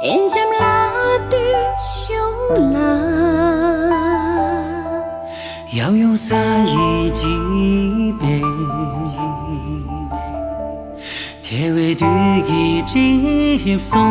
em chăm lá đưa xuống là要用啥一几杯，铁尾对一接送。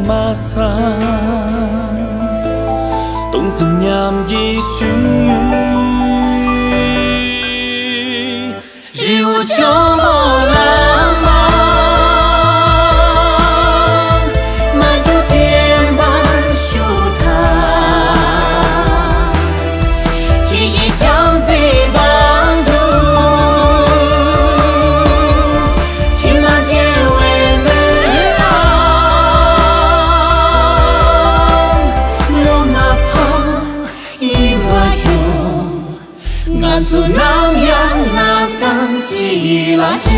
马山，冬日炎热雪，日无秋波浪漫，满有点半修谈，一一将这帮途，情马结为门。俺做南洋那当起垃圾。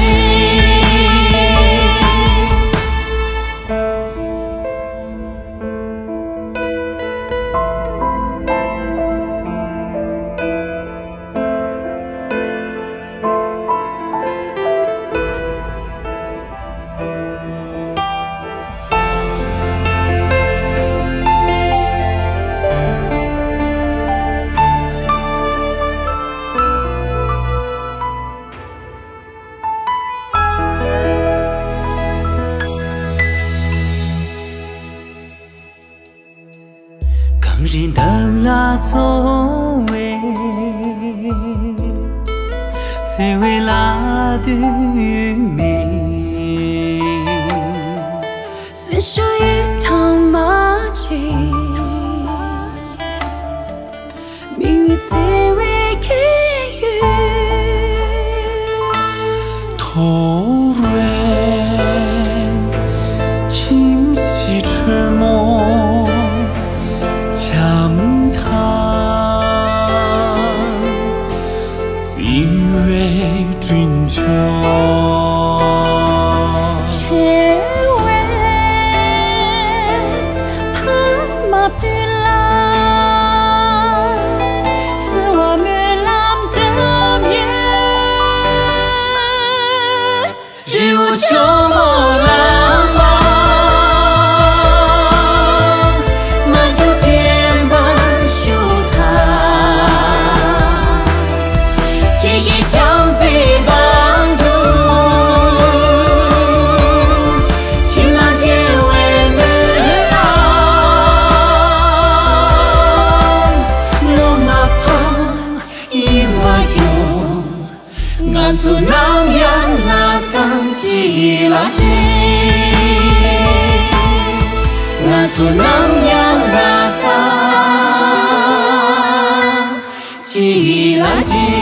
人都拉错位，最为拉对美。随手一趟马骑，命运最为开运。突然，今夕春梦。强叹，今为君囚，千位拍马匹来，是我们浪的面，日无秋波浪漫。俺做南洋那当起垃圾，俺做南洋那当起垃圾。